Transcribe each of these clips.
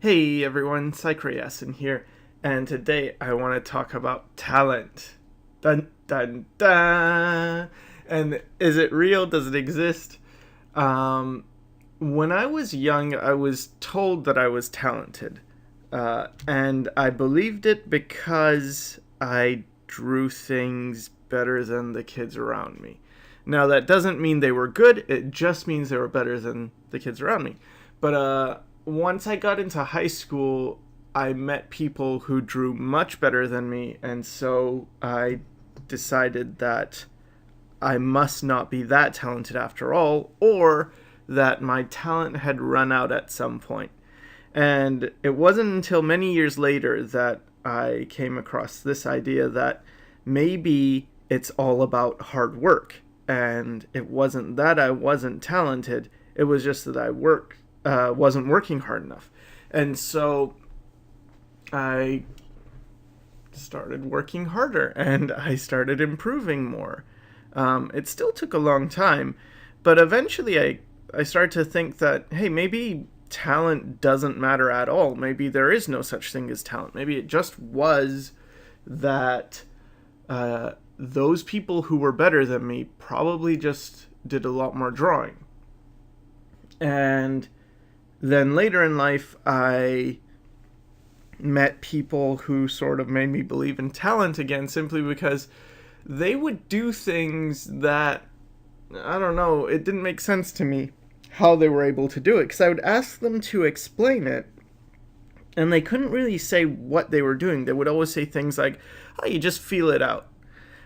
Hey everyone, Sycra in here, and today I want to talk about talent. Dun dun dun! And is it real? Does it exist? Um, when I was young, I was told that I was talented, and I believed it because I drew things better than the kids around me. Now, that doesn't mean they were good, it just means they were better than the kids around me. But once I got into high school, I met people who drew much better than me, and so I decided that I must not be that talented after all, or that my talent had run out at some point. And it wasn't until many years later that I came across this idea that maybe it's all about hard work. And it wasn't that I wasn't talented, it was just that wasn't working hard enough. And so I started working harder and I started improving more. It still took a long time, but eventually I started to think that, hey, maybe talent doesn't matter at all. Maybe there is no such thing as talent. Maybe it just was that those people who were better than me probably just did a lot more drawing. And then later in life, I met people who sort of made me believe in talent again simply because they would do things that, I don't know, it didn't make sense to me how they were able to do it, because I would ask them to explain it and they couldn't really say what they were doing. They would always say things like, oh, you just feel it out.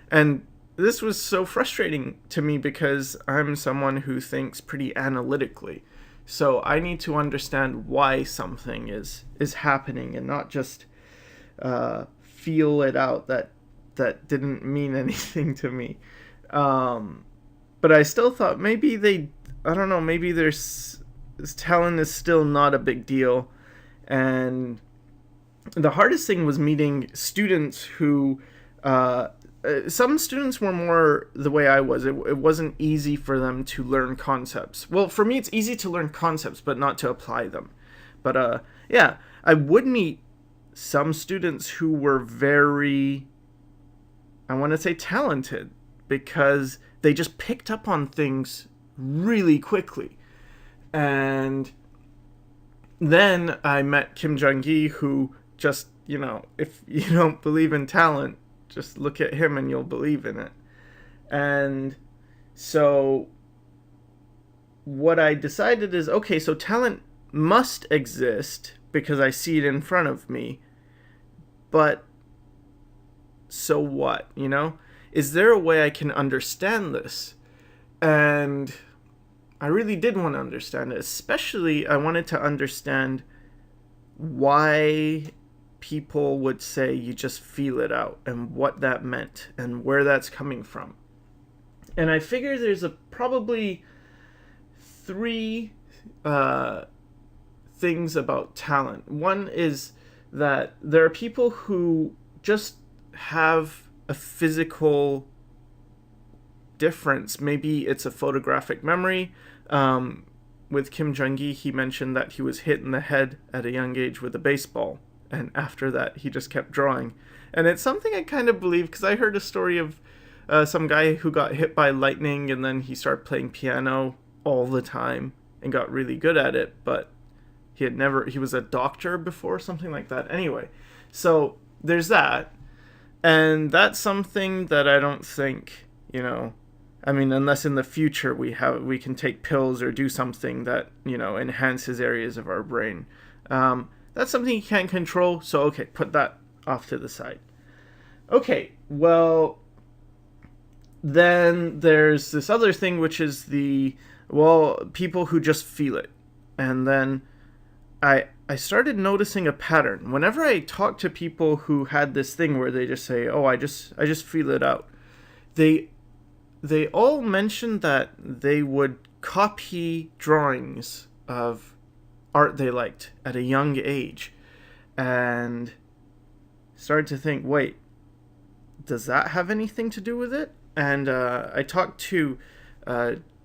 And this was so frustrating to me because I'm someone who thinks pretty analytically. So I need to understand why something is happening and not just feel it out. That didn't mean anything to me. But I still thought I don't know, maybe there's this talent is still not a big deal. And the hardest thing was meeting students who some students were more the way I was. It wasn't easy for them to learn concepts. Well, for me, it's easy to learn concepts, but not to apply them. But yeah, I would meet some students who were very, I want to say, talented because they just picked up on things really quickly. And then I met Kim Jung-gi, who just, if you don't believe in talent, just look at him and you'll believe in it. And so what I decided is, okay, so talent must exist because I see it in front of me. But so what, Is there a way I can understand this? And I really did want to understand it. Especially, I wanted to understand why people would say you just feel it out and what that meant and where that's coming from. And I figure there's probably three things about talent. One is that there are people who just have a physical difference. Maybe it's a photographic memory. With Kim Jung-gi, he mentioned that he was hit in the head at a young age with a baseball, and after that he just kept drawing. And it's something I kind of believe because I heard a story of some guy who got hit by lightning and then he started playing piano all the time and got really good at it, but he was a doctor before, something like that. Anyway, so there's that. And that's something that I don't think, unless in the future we can take pills or do something that, enhances areas of our brain. That's something you can't control, so okay, put that off to the side. Okay, well, then there's this other thing, which is people who just feel it. And then I started noticing a pattern. Whenever I talk to people who had this thing where they just say, oh, I just feel it out, they all mentioned that they would copy drawings of art they liked at a young age, and started to think, wait, does that have anything to do with it? And I talked to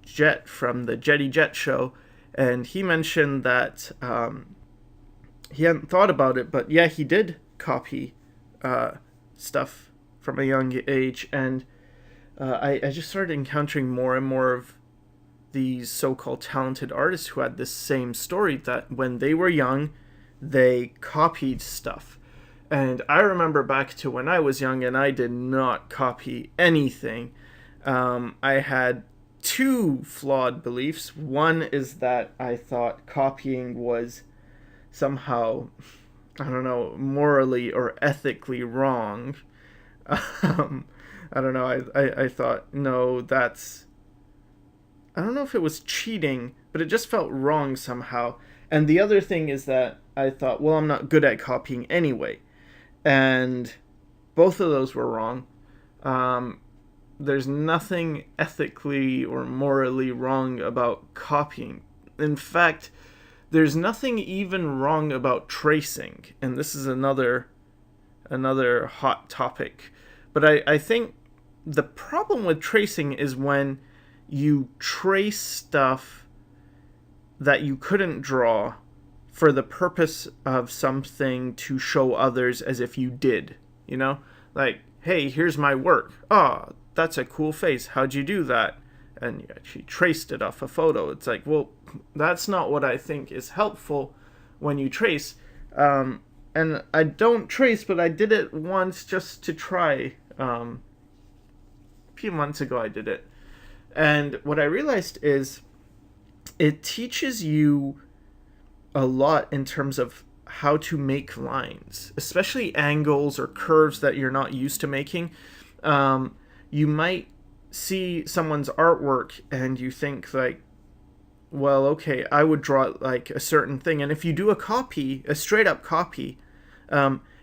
Jet from the Jetty Jet show, and he mentioned that he hadn't thought about it, but yeah, he did copy uh, stuff from a young age, and I just started encountering more and more of these so-called talented artists who had this same story, that when they were young, they copied stuff. And I remember back to when I was young, and I did not copy anything. I had two flawed beliefs. One is that I thought copying was somehow, I don't know, morally or ethically wrong. Um, I don't know. I thought, no, that's. I don't know if it was cheating, but it just felt wrong somehow. And the other thing is that I thought, well, I'm not good at copying anyway. And both of those were wrong. Um, there's nothing ethically or morally wrong about copying. In fact, there's nothing even wrong about tracing. And this is another hot topic. But I think the problem with tracing is when you trace stuff that you couldn't draw for the purpose of something to show others as if you did. You know? Like, hey, here's my work. Oh, that's a cool face. How'd you do that? And you actually traced it off a photo. It's like, well, that's not what I think is helpful when you trace. And I don't trace, but I did it once just to try. A few months ago, I did it. And what I realized is it teaches you a lot in terms of how to make lines, especially angles or curves that you're not used to making. You might see someone's artwork and you think like, well, okay, I would draw like a certain thing. And if you do a copy, a straight up copy,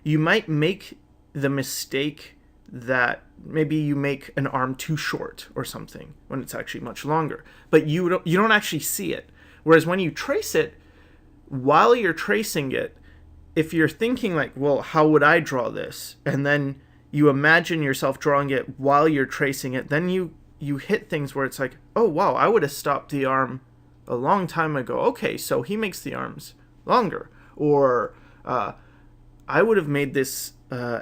you might make the mistake that maybe you make an arm too short or something when it's actually much longer, but you don't actually see it. Whereas when you trace it, while you're tracing it, if you're thinking like, well, how would I draw this, and then you imagine yourself drawing it while you're tracing it, then you hit things where it's like, oh wow, I would have stopped the arm a long time ago. Okay, so he makes the arms longer, or I would have made this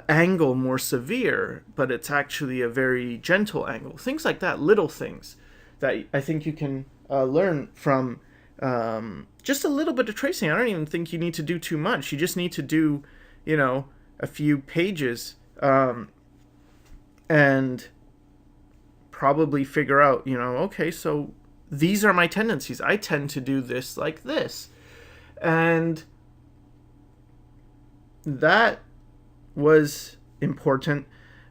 angle more severe, but it's actually a very gentle angle. Things like that, little things that I think you can learn from just a little bit of tracing. I don't even think you need to do too much. You just need to do, a few pages and probably figure out, okay, so these are my tendencies. I tend to do this like this. And that was important,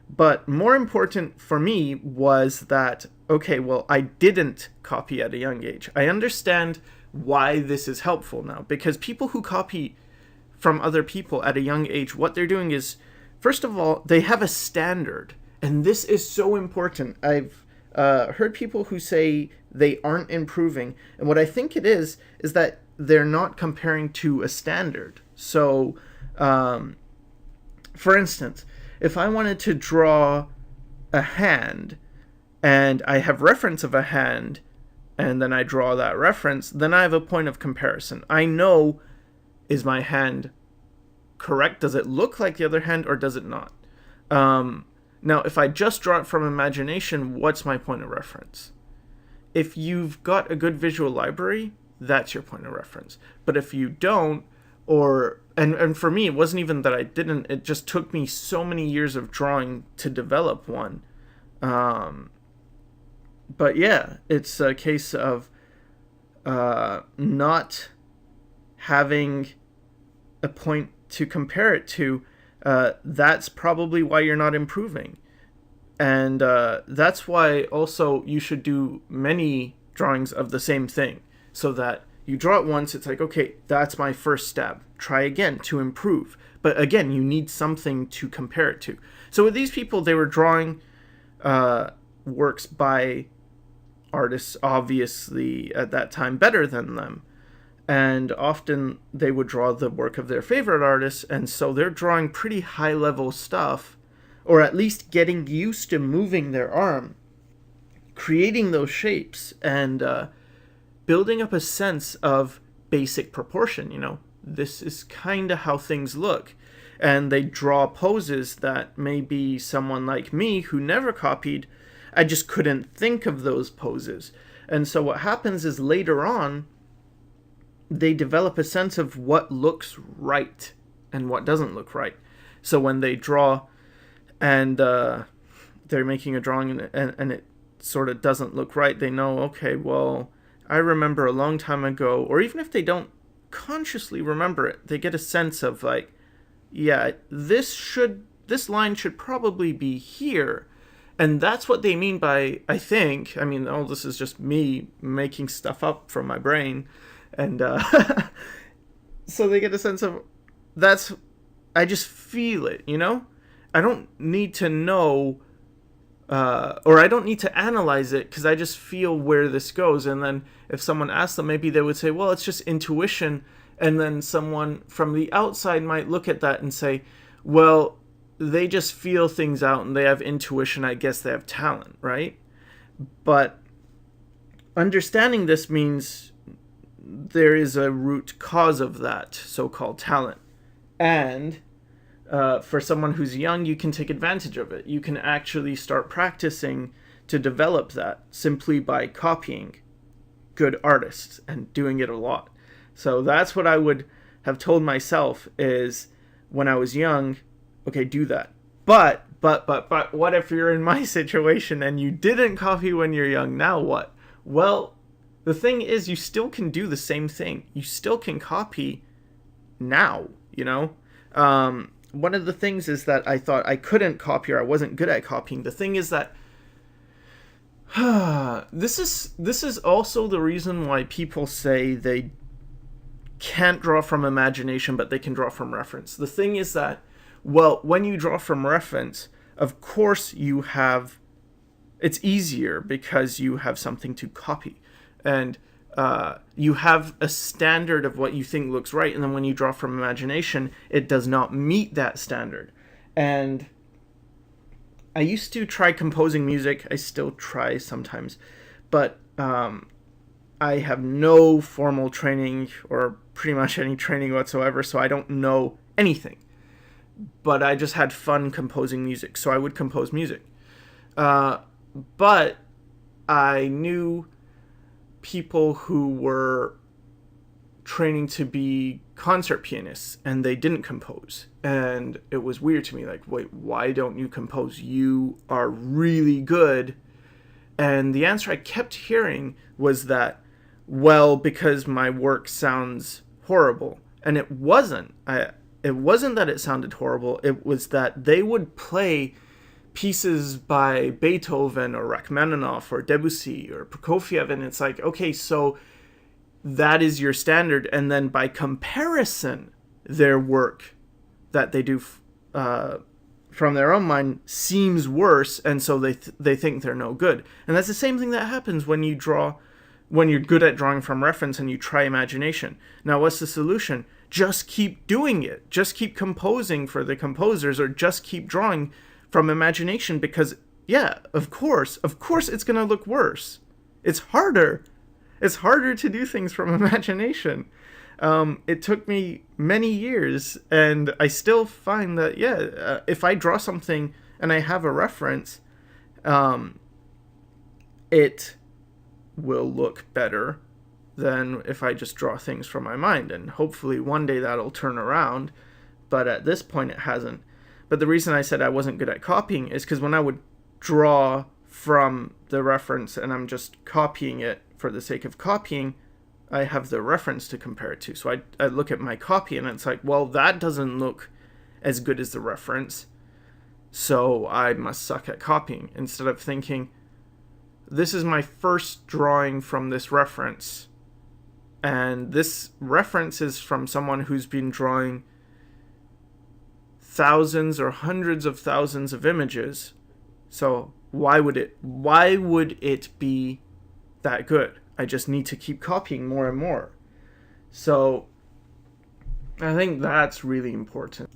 but more important for me was that, okay, well, I didn't copy at a young age. I understand why this is helpful now, because people who copy from other people at a young age, what they're doing is, first of all, they have a standard, and this is so important. I've heard people who say they aren't improving, and what I think it is that they're not comparing to a standard. So, for instance, if I wanted to draw a hand and I have reference of a hand and then I draw that reference, then I have a point of comparison. I know, is my hand correct? Does it look like the other hand or does it not? Now, if I just draw it from imagination, what's my point of reference? If you've got a good visual library, that's your point of reference. But if you don't, and for me, it wasn't even that I didn't, it just took me so many years of drawing to develop one. But yeah, it's a case of not having a point to compare it to. That's probably why you're not improving. And that's why also you should do many drawings of the same thing, so that you draw it once, it's like, okay, that's my first step. Try again to improve. But again, you need something to compare it to. So with these people, they were drawing works by artists, obviously, at that time, better than them. And often they would draw the work of their favorite artists, and so they're drawing pretty high-level stuff, or at least getting used to moving their arm, creating those shapes, and building up a sense of basic proportion, this is kind of how things look. And they draw poses that maybe someone like me who never copied, I just couldn't think of those poses. And so what happens is later on, they develop a sense of what looks right and what doesn't look right. So when they draw and they're making a drawing and it sort of doesn't look right, they know, okay, well, I remember a long time ago, or even if they don't consciously remember it, they get a sense of like, yeah, this line should probably be here. And that's what they mean by, I think, I mean, this is just me making stuff up from my brain. And so they get a sense of, I just feel it, I don't need to know, or I don't need to analyze it, because I just feel where this goes. And then if someone asks them, maybe they would say, well, it's just intuition. And then someone from the outside might look at that and say, well, they just feel things out and they have intuition. I guess they have talent, right? But understanding this means there is a root cause of that so-called talent. And for someone who's young, you can take advantage of it. You can actually start practicing to develop that simply by copying good artists and doing it a lot. So that's what I would have told myself is when I was young, okay, do that. But what if you're in my situation and you didn't copy when you're young? Now what? Well, the thing is, you still can do the same thing. You still can copy now, One of the things is that I thought I couldn't copy or I wasn't good at copying. The thing is that this is also the reason why people say they can't draw from imagination, but they can draw from reference. The thing is that, well, when you draw from reference, of course it's easier because you have something to copy. And you have a standard of what you think looks right. And then when you draw from imagination, it does not meet that standard. And I used to try composing music. I still try sometimes. But I have no formal training or pretty much any training whatsoever, so I don't know anything. But I just had fun composing music, so I would compose music. But I knew people who were training to be concert pianists, and they didn't compose. And it was weird to me, like, wait, why don't you compose? You are really good. And the answer I kept hearing was that, well, because my work sounds horrible. And it wasn't. It wasn't that it sounded horrible. It was that they would play pieces by Beethoven or Rachmaninoff or Debussy or Prokofiev, and it's like, okay, so that is your standard. And then by comparison, their work that they do from their own mind seems worse, and so they think they're no good. And that's the same thing that happens when you draw, when you're good at drawing from reference and you try imagination. Now, what's the solution? Just keep doing it. Just keep composing for the composers, or just keep drawing from imagination, because, yeah, of course it's going to look worse. It's harder. It's harder to do things from imagination. It took me many years, and I still find that, if I draw something and I have a reference, it will look better than if I just draw things from my mind. And hopefully one day that'll turn around, but at this point it hasn't. But the reason I said I wasn't good at copying is because when I would draw from the reference and I'm just copying it for the sake of copying, I have the reference to compare it to. So I look at my copy and it's like, well, that doesn't look as good as the reference, so I must suck at copying, instead of thinking, this is my first drawing from this reference, and this reference is from someone who's been drawing thousands or hundreds of thousands of images. So why would it be that good? I just need to keep copying more and more. So I think that's really important.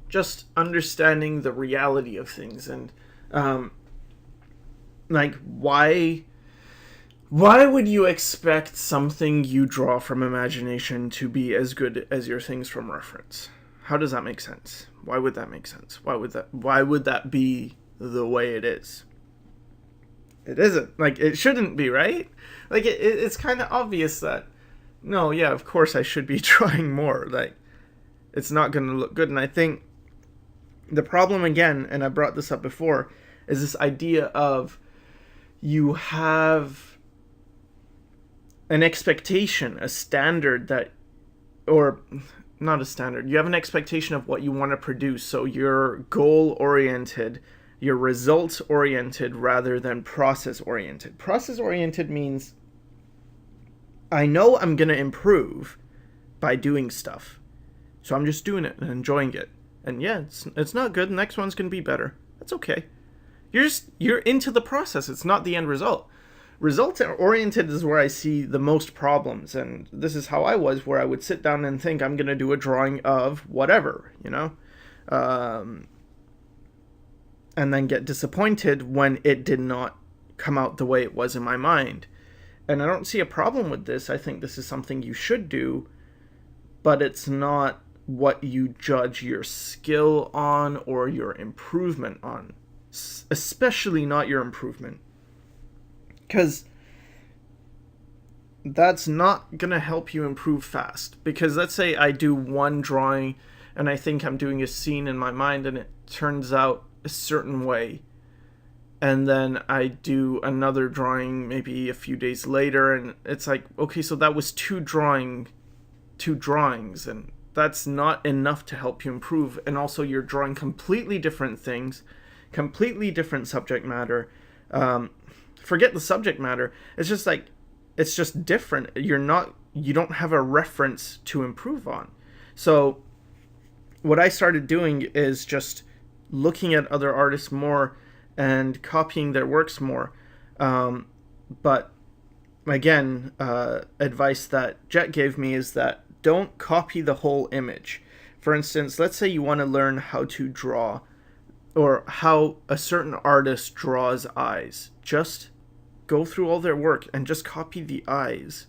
Just understanding the reality of things, and like why Why would you expect something you draw from imagination to be as good as your things from reference? How does that make sense? Why would that make sense? Why would that be the way it is? It isn't. Like, it shouldn't be, right? Like, it's kind of obvious that, no, yeah, of course I should be drawing more. Like, it's not going to look good. And I think the problem, again, and I brought this up before, is this idea of you have an expectation, a standard that, or not a standard, you have an expectation of what you want to produce. So you're goal oriented, you're results oriented rather than process oriented. Process oriented means I know I'm going to improve by doing stuff. So I'm just doing it and enjoying it. And yeah, it's not good. The next one's going to be better. That's okay. You're into the process. It's not the end result. Result oriented is where I see the most problems, and this is how I was, where I would sit down and think I'm going to do a drawing of whatever, and then get disappointed when it did not come out the way it was in my mind. And I don't see a problem with this. I think this is something you should do, but it's not what you judge your skill on or your improvement on, especially not your improvement. Because that's not going to help you improve fast. Because let's say I do one drawing and I think I'm doing a scene in my mind and it turns out a certain way. And then I do another drawing maybe a few days later and it's like, okay, so that was two drawings, and that's not enough to help you improve. And also you're drawing completely different things, completely different subject matter. Forget the subject matter. It's just different. You don't have a reference to improve on. So what I started doing is just looking at other artists more and copying their works more. But again, advice that Jet gave me is that don't copy the whole image. For instance, let's say you want to learn how to draw or how a certain artist draws eyes. Just go through all their work and just copy the eyes.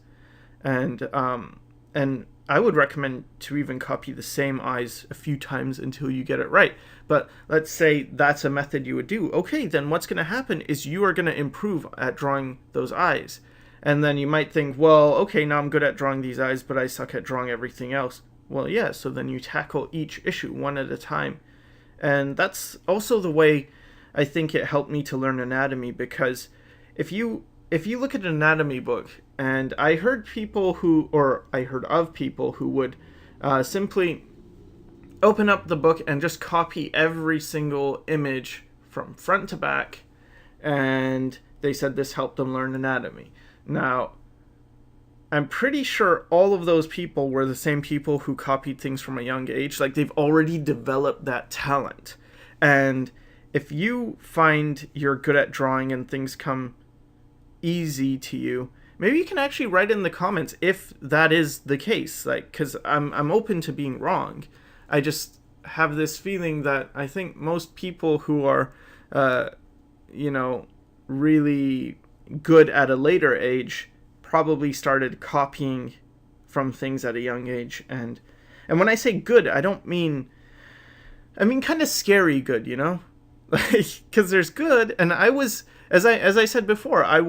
And I would recommend to even copy the same eyes a few times until you get it right. But let's say that's a method you would do. Okay, then what's going to happen is you are going to improve at drawing those eyes. And then you might think, well, okay, now I'm good at drawing these eyes, but I suck at drawing everything else. Well, yeah, so then you tackle each issue one at a time. And that's also the way I think it helped me to learn anatomy, because if you look at an anatomy book, and I heard of people who would simply open up the book and just copy every single image from front to back, and they said this helped them learn anatomy. Now, I'm pretty sure all of those people were the same people who copied things from a young age. Like, they've already developed that talent. And if you find you're good at drawing and things come easy to you, maybe you can actually write in the comments if that is the case. Like, because I'm open to being wrong. I just have this feeling that I think most people who are, really good at a later age probably started copying from things at a young age. And when I say good, I mean kind of scary good, like, because there's good, and I was, as I said before, I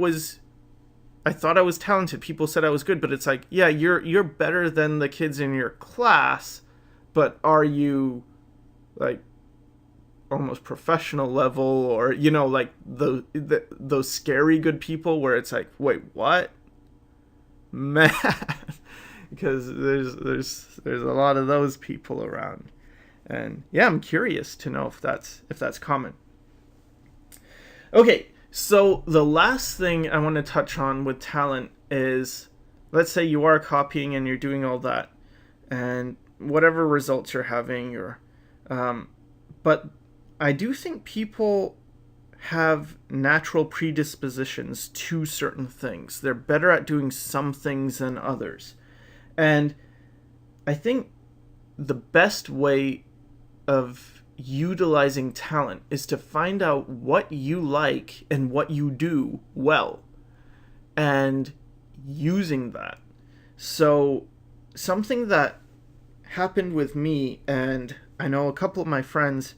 thought I was talented. People said I was good, but it's like, yeah, you're better than the kids in your class, but are you like almost professional level, or like those scary good people where it's like, wait, what? Man, because there's a lot of those people around. And yeah, I'm curious to know if that's common. Okay, so the last thing I want to touch on with talent is, let's say you are copying and you're doing all that, and whatever results you're having, but I do think people have natural predispositions to certain things. They're better at doing some things than others. And I think the best way of utilizing talent is to find out what you like and what you do well. and using that. So something that happened with me, and I know a couple of my friends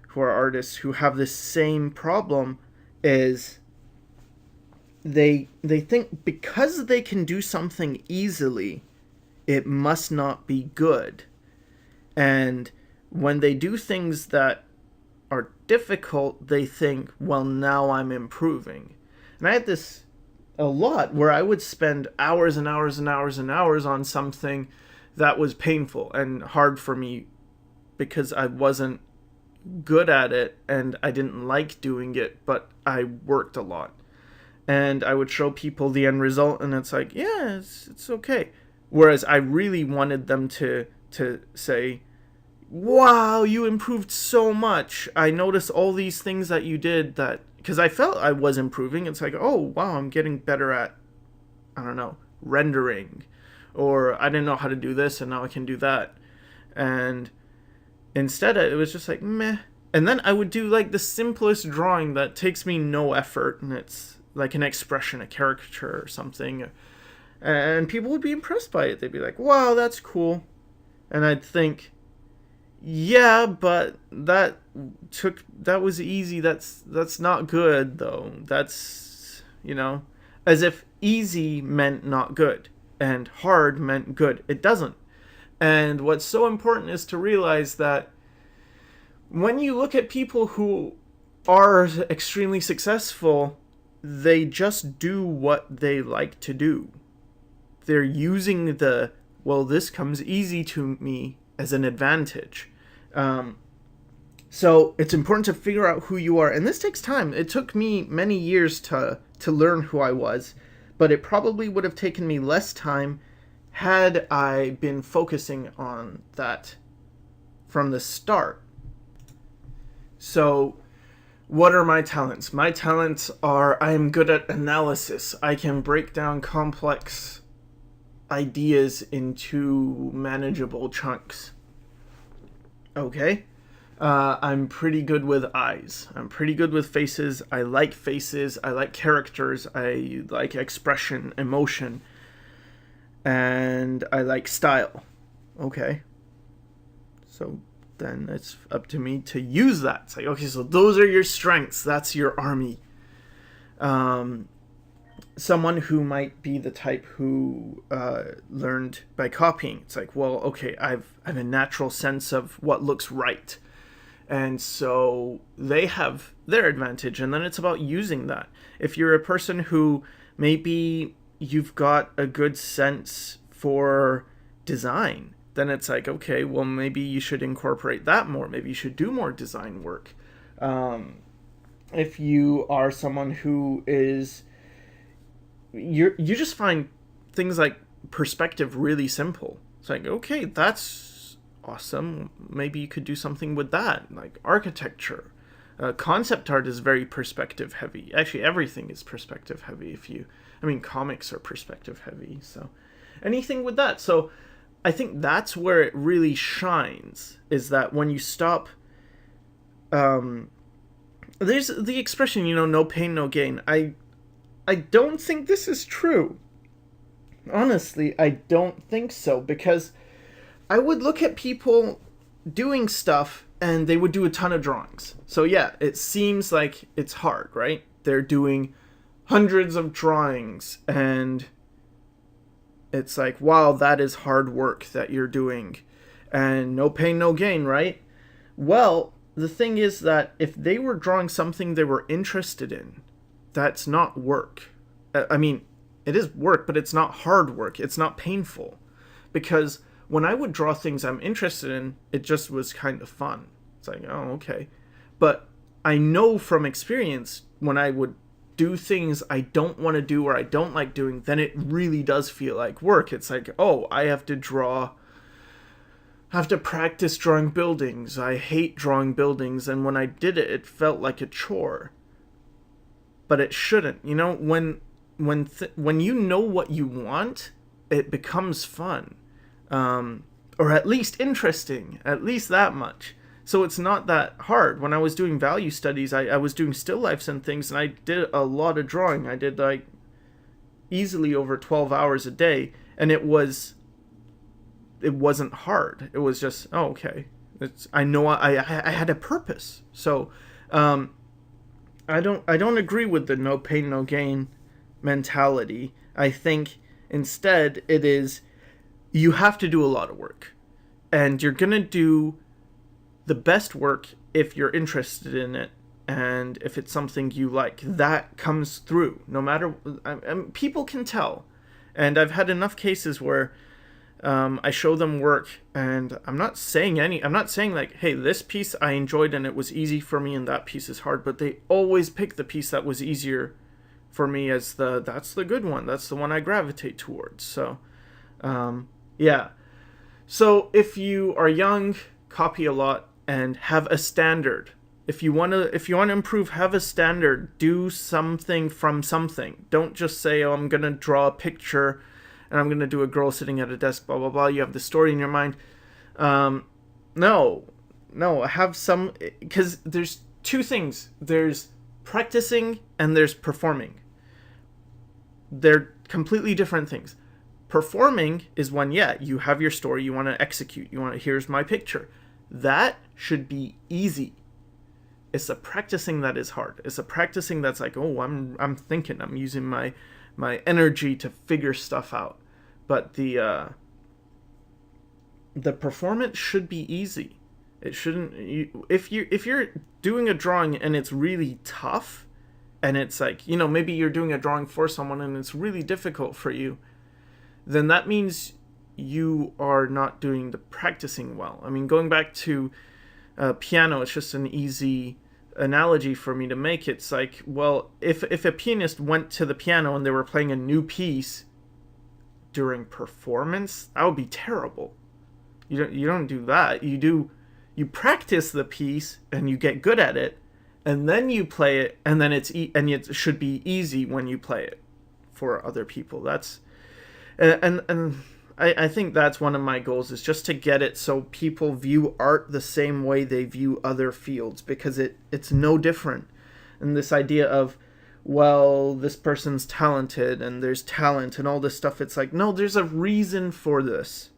who are artists who have this same problem, is they think because they can do something easily, it must not be good. And when they do things that are difficult, they think, well, now I'm improving. And I had this a lot where I would spend hours and hours and hours and hours on something that was painful and hard for me because I wasn't good at it and I didn't like doing it, but I worked a lot. And I would show people the end result, and it's like, yeah, it's okay. Whereas I really wanted them to say, wow, you improved so much. I noticed all these things that you did that, because I felt I was improving. It's like, oh, wow, I'm getting better at, I don't know, rendering. Or I didn't know how to do this, and now I can do that. And instead, it was just like, meh. And then I would do like the simplest drawing that takes me no effort, and it's like an expression, a caricature or something. And people would be impressed by it. They'd be like, wow, that's cool. And I'd think, yeah, but that was easy. That's not good though. That's, as if easy meant not good and hard meant good. It doesn't. And what's so important is to realize that when you look at people who are extremely successful, they just do what they like to do. They're using well, this comes easy to me as an advantage. So it's important to figure out who you are. And this takes time. It took me many years to learn who I was, but it probably would have taken me less time had I been focusing on that from the start. So what are my talents? My talents are I am good at analysis. I can break down complex ideas into manageable chunks. Okay? I'm pretty good with eyes. I'm pretty good with faces. I like faces. I like characters. I like expression, emotion. And I like style. Okay? So then it's up to me to use that. It's like, okay, so those are your strengths. That's your army. Someone who might be the type who learned by copying. It's like, well, okay, I have a natural sense of what looks right. And so they have their advantage, and then it's about using that. If you're a person who maybe you've got a good sense for design, then it's like, okay, well, maybe you should incorporate that more. Maybe you should do more design work. If you are someone who is, you just find things like perspective really simple. It's like, okay, that's awesome. Maybe you could do something with that, like architecture. Concept art is very perspective heavy. Actually, everything is perspective heavy. Comics are perspective heavy. So anything with that. So I think that's where it really shines, is that when you stop, there's the expression, no pain, no gain. I don't think this is true. Honestly, I don't think so, because I would look at people doing stuff and they would do a ton of drawings. So yeah, it seems like it's hard, right? They're doing hundreds of drawings and it's like, wow, that is hard work that you're doing. And no pain, no gain, right? Well, the thing is that if they were drawing something they were interested in, that's not work. It is work, but it's not hard work. It's not painful. Because when I would draw things I'm interested in, it just was kind of fun. It's like, oh, okay. But I know from experience, when I would do things I don't want to do or I don't like doing, then it really does feel like work. It's like, oh, I have to practice drawing buildings. I hate drawing buildings. And when I did it, it felt like a chore. But it shouldn't. When you know what you want, it becomes fun. Or at least interesting, at least that much. So it's not that hard. When I was doing value studies, I was doing still lifes and things, and I did a lot of drawing. I did like easily over 12 hours a day, and it wasn't hard. It was just, oh, okay. I know I had a purpose. So I don't agree with the no pain no gain mentality. I think instead it is, you have to do a lot of work, and you're gonna do the best work if you're interested in it, and if it's something you like. That comes through no matter. People can tell, and I've had enough cases where I show them work, and I'm not saying like, hey, this piece I enjoyed and it was easy for me, and that piece is hard. But they always pick the piece that was easier for me as that's the good one. That's the one I gravitate towards. So, yeah. So if you are young, copy a lot and have a standard. If you want to improve, have a standard. Do something from something. Don't just say, oh, I'm gonna draw a picture, and I'm going to do a girl sitting at a desk, blah, blah, blah. You have the story in your mind. No, have some, because there's two things. There's practicing and there's performing. They're completely different things. Performing is when, you have your story, you want to execute, here's my picture. That should be easy. It's the practicing that is hard. It's the practicing that's like, oh, I'm thinking, I'm using my energy to figure stuff out. But the performance should be easy. It shouldn't. If you're doing a drawing and it's really tough, and it's like, maybe you're doing a drawing for someone and it's really difficult for you, then that means you are not doing the practicing well. I mean, going back to piano, it's just an easy analogy for me to make. It's like, well, if a pianist went to the piano and they were playing a new piece during performance, that would be terrible. You don't do that. You practice the piece and you get good at it, and then you play it, and then it should be easy when you play it for other people. That's and I think that's one of my goals, is just to get it so people view art the same way they view other fields, because it's no different. And this idea of, well, this person's talented and there's talent and all this stuff, it's like, no, there's a reason for this.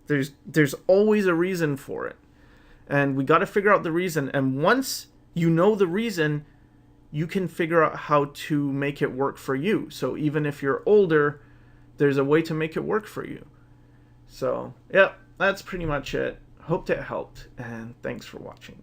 There's always a reason for it. And we got to figure out the reason. And once you know the reason, you can figure out how to make it work for you. So even if you're older, there's a way to make it work for you. So, yeah, that's pretty much it. Hope that helped, and thanks for watching.